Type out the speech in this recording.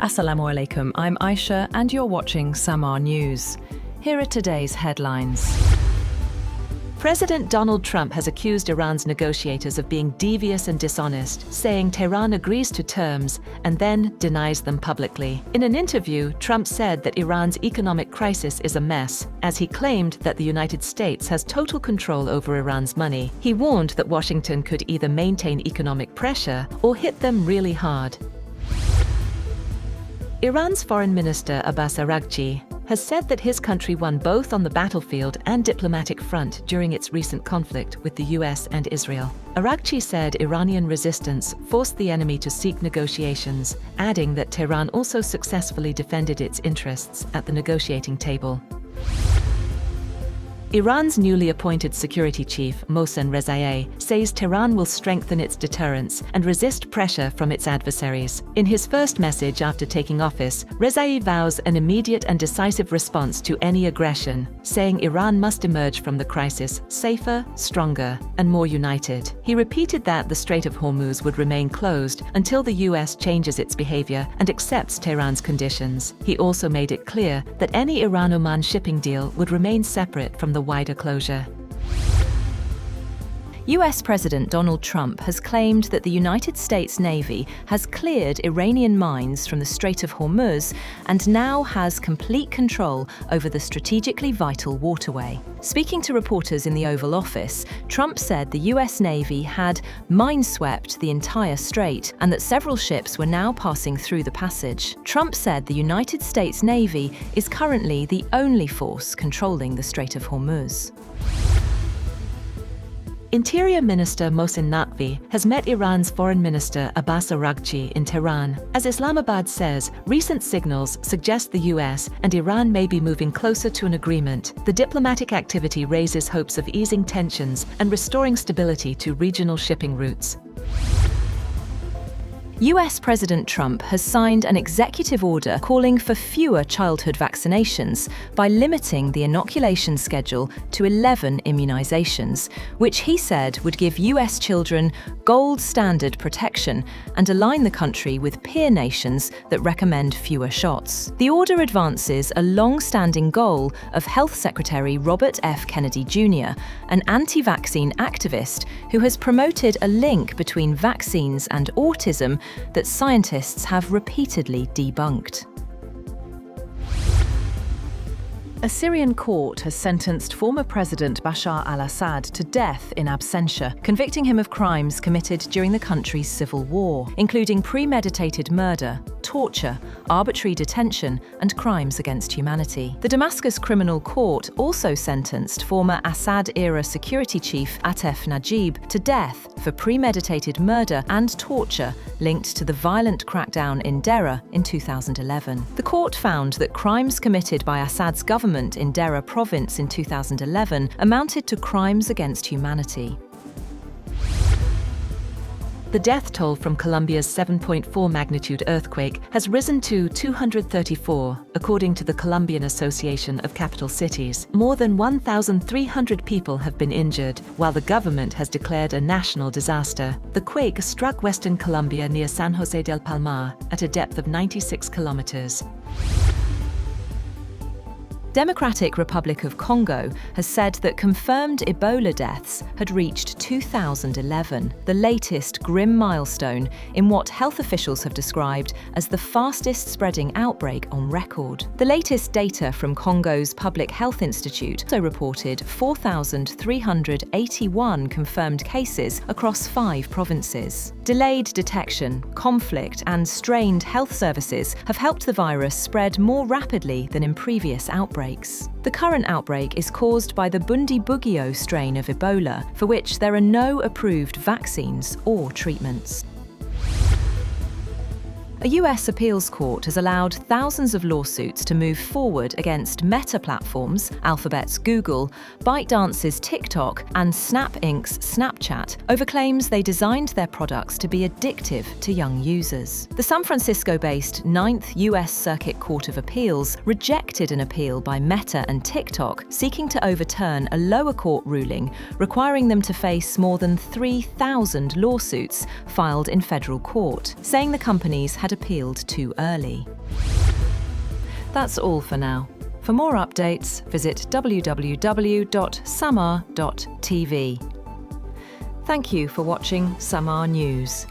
Assalamu alaikum, I'm Aisha and you're watching SAMAA News. Here are today's headlines. President Donald Trump has accused Iran's negotiators of being devious and dishonest, saying Tehran agrees to terms and then denies them publicly. In an interview, Trump said that Iran's economic crisis is a mess, as he claimed that the United States has total control over Iran's money. He warned that Washington could either maintain economic pressure or hit them really hard. Iran's Foreign Minister Abbas Araghchi has said that his country won both on the battlefield and diplomatic front during its recent conflict with the US and Israel. Araghchi said Iranian resistance forced the enemy to seek negotiations, adding that Tehran also successfully defended its interests at the negotiating table. Iran's newly appointed security chief, Mohsen Rezaiei, says Tehran will strengthen its deterrence and resist pressure from its adversaries. In his first message after taking office, Rezaiei vows an immediate and decisive response to any aggression, saying Iran must emerge from the crisis safer, stronger, and more united. He repeated that the Strait of Hormuz would remain closed until the US changes its behavior and accepts Tehran's conditions. He also made it clear that any Iran-Oman shipping deal would remain separate from the wider closure. US President Donald Trump has claimed that the United States Navy has cleared Iranian mines from the Strait of Hormuz and now has complete control over the strategically vital waterway. Speaking to reporters in the Oval Office, Trump said the US Navy had mineswept the entire strait and that several ships were now passing through the passage. Trump said the United States Navy is currently the only force controlling the Strait of Hormuz. Interior Minister Mohsen Naqvi has met Iran's Foreign Minister Abbas Araghchi in Tehran. As Islamabad says, recent signals suggest the US and Iran may be moving closer to an agreement. The diplomatic activity raises hopes of easing tensions and restoring stability to regional shipping routes. US President Trump has signed an executive order calling for fewer childhood vaccinations by limiting the inoculation schedule to 11 immunizations, which he said would give US children gold standard protection and align the country with peer nations that recommend fewer shots. The order advances a long-standing goal of Health Secretary Robert F. Kennedy Jr., an anti-vaccine activist who has promoted a link between vaccines and autism that scientists have repeatedly debunked. A Syrian court has sentenced former President Bashar al-Assad to death in absentia, convicting him of crimes committed during the country's civil war, including premeditated murder, torture, arbitrary detention, and crimes against humanity. The Damascus Criminal Court also sentenced former Assad-era security chief Atef Najib to death for premeditated murder and torture linked to the violent crackdown in Deraa in 2011. The court found that crimes committed by Assad's government in Deraa province in 2011 amounted to crimes against humanity. The death toll from Colombia's 7.4 magnitude earthquake has risen to 234, according to the Colombian Association of Capital Cities. More than 1,300 people have been injured, while the government has declared a national disaster. The quake struck western Colombia near San Jose del Palmar at a depth of 96 kilometers. Democratic Republic of Congo has said that confirmed Ebola deaths had reached 2,011, the latest grim milestone in what health officials have described as the fastest spreading outbreak on record. The latest data from Congo's Public Health Institute also reported 4,381 confirmed cases across 5 provinces. Delayed detection, conflict, and strained health services have helped the virus spread more rapidly than in previous outbreaks. The current outbreak is caused by the Bundibugyo strain of Ebola, for which there are no approved vaccines or treatments. A US appeals court has allowed thousands of lawsuits to move forward against Meta platforms, Alphabet's Google, ByteDance's TikTok, and Snap Inc.'s Snapchat over claims they designed their products to be addictive to young users. The San Francisco-based 9th US Circuit Court of Appeals rejected an appeal by Meta and TikTok seeking to overturn a lower court ruling requiring them to face more than 3,000 lawsuits filed in federal court, saying the companies had had appealed too early. That's all for now. For more updates, visit www.samaa.tv. Thank you for watching SAMAA News.